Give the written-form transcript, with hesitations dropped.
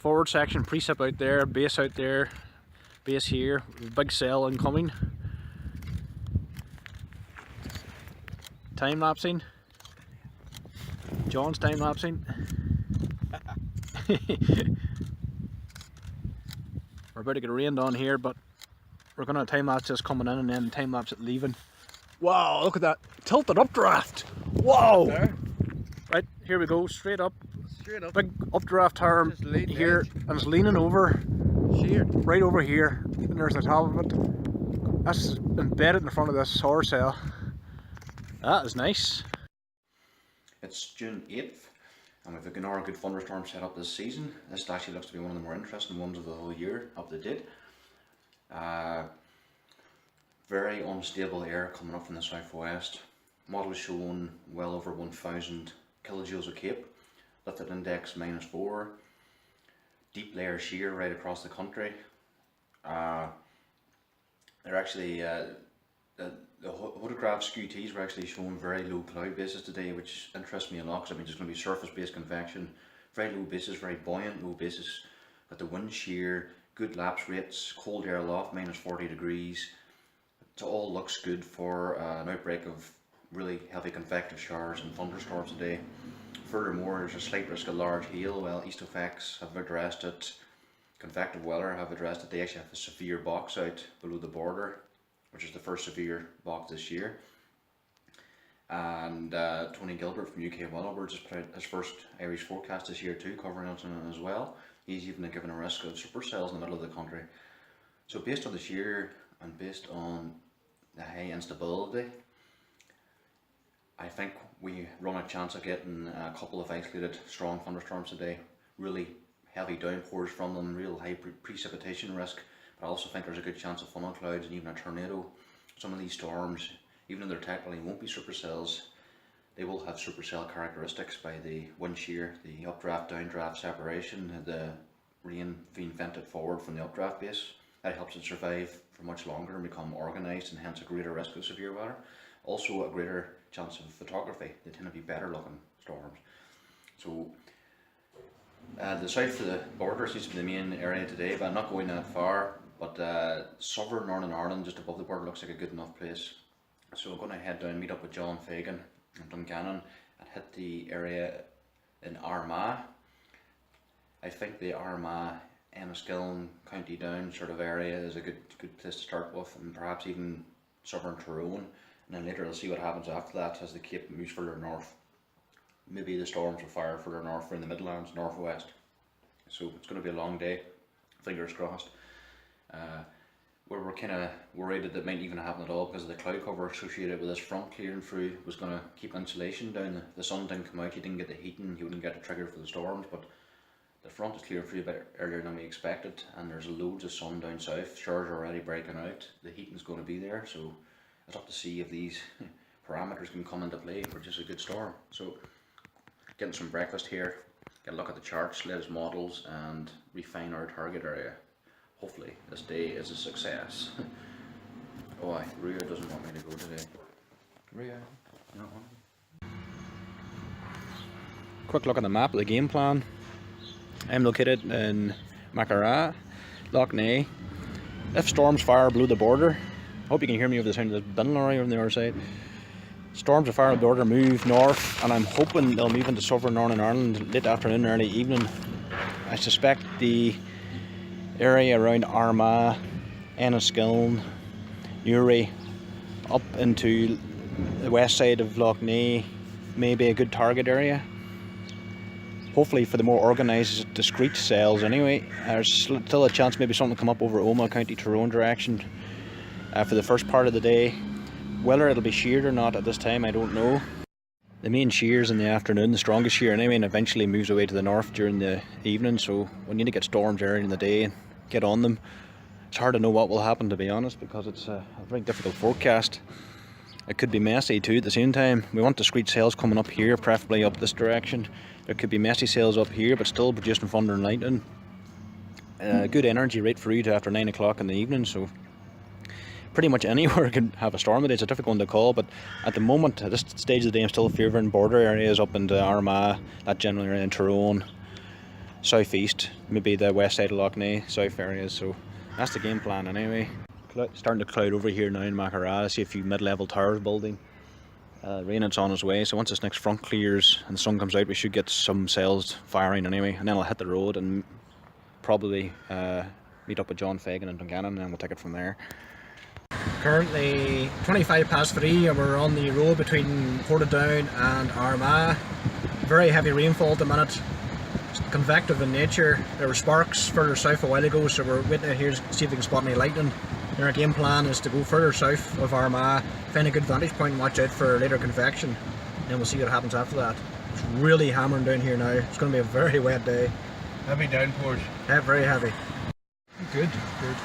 forward section, precip out there, base out there, base here, big cell incoming. Time lapsing. John's time lapsing. We're about to get rained on here, but we're gonna time lapse this coming in and then time lapse it leaving. Wow, look at that tilted updraft. Whoa! Right, here we go, straight up. Straight up. Big updraft arm here, and it's leaning over. Sheared. Right over here, and there's the top of it. That's embedded in front of this solar cell. That is nice. It's June 8th, and we've another good thunderstorm set up this season. This actually looks to be one of the more interesting ones of the whole year, up to date. Very unstable air coming up from the southwest. Model showing well over 1000 kilojoules of CAPE. Lifted index -4. Deep layer shear right across the country. They're actually the photograph SQTs were actually showing very low cloud bases today, which interests me a lot because I mean there's going to be surface based convection, very low bases, very buoyant low bases, but the wind shear, good lapse rates, cold air aloft -40 degrees. It all looks good for an outbreak of really heavy convective showers and thunderstorms today. Furthermore, there's a slight risk of large hail. Well, East effects have addressed it, convective weather have addressed it. They actually have a severe box out below the border, which is the first severe box this year. And Tony Gilbert from UK Weather just put out his first Irish forecast this year too, covering it as well. He's even given a risk of supercells in the middle of the country. So based on this year and based on the high instability, I think we run a chance of getting a couple of isolated strong thunderstorms today. Really heavy downpours from them, real high precipitation risk. But I also think there's a good chance of funnel clouds and even a tornado. Some of these storms, even though they technically won't be supercells, they will have supercell characteristics by the wind shear, the updraft, downdraft separation, the rain being vented forward from the updraft base. That helps it survive for much longer and become organised, and hence a greater risk of severe weather. Also a greater chance of photography. They tend to be better looking storms. So the south of the border seems to be the main area today, but I'm not going that far. But southern Northern Ireland, just above the border, looks like a good enough place. So I'm going to head down, meet up with John Fagan and Dungannon, and hit the area in Armagh. I think the Armagh, Enniskillen, County Down sort of area is a good place to start with, and perhaps even southern Tyrone. And then later I'll see what happens after that as the Cape moves further north. Maybe the storms will fire further north or in the Midlands, northwest. So it's going to be a long day, fingers crossed. We're kind of worried that it might even happen at all because of the cloud cover associated with this front clearing through was going to keep insulation down. The sun didn't come out, you didn't get the heating, you wouldn't get the trigger for the storms, but the front is clearing through a bit earlier than we expected, and there's loads of sun down south. Showers are already breaking out, the heating's going to be there, so it's up to see if these parameters can come into play for just a good storm. So getting some breakfast here, get a look at the charts, latest models, and refine our target area. Hopefully this day is a success. Oh, Ria doesn't want me to go today. Ria, no. Quick look at the map of the game plan. I'm located in McKenna, Loch Ness. If storms fire below the border, I hope you can hear me over the sound of the bin lorry on the other side. Storms of fire on the border move north, and I'm hoping they'll move into southern Northern Ireland late afternoon, early evening. I suspect the area around Armagh, Enniskillen, Newry, up into the west side of Loch Ness may be a good target area. Hopefully for the more organised, discrete cells anyway. There's still a chance maybe something will come up over Armagh, County Tyrone direction for the first part of the day. Whether it'll be sheared or not at this time, I don't know. The main shear's in the afternoon, the strongest shear anyway, and eventually moves away to the north during the evening, so we need to get storms early in the day and get on them. It's hard to know what will happen, to be honest, because it's a very difficult forecast. It could be messy too at the same time. We want discrete cells coming up here, preferably up this direction. There could be messy cells up here, but still producing thunder and lightning. Good energy right through to after 9 o'clock in the evening, so pretty much anywhere can have a storm today. It's a difficult one to call, but at the moment, at this stage of the day, I'm still favouring border areas up into Armagh, that general area in Tyrone, southeast, maybe the west side of Loch Ney, south areas. So that's the game plan anyway. Starting to cloud over here now in Mackerrah. I see a few mid-level towers building. Rain it's on its way, so once this next front clears and the sun comes out, we should get some cells firing anyway, and then I'll hit the road and probably meet up with John Fagan and Dungannon, and then we'll take it from there. Currently 3:25 and we're on the road between Portadown and Armagh. Very heavy rainfall at the minute. It's convective in nature. There were sparks further south a while ago, so we're waiting out here to see if we can spot any lightning. And our game plan is to go further south of Armagh, find a good vantage point and watch out for later convection. And we'll see what happens after that. It's really hammering down here now. It's going to be a very wet day. Heavy downpours. Yeah, very heavy. Good, good.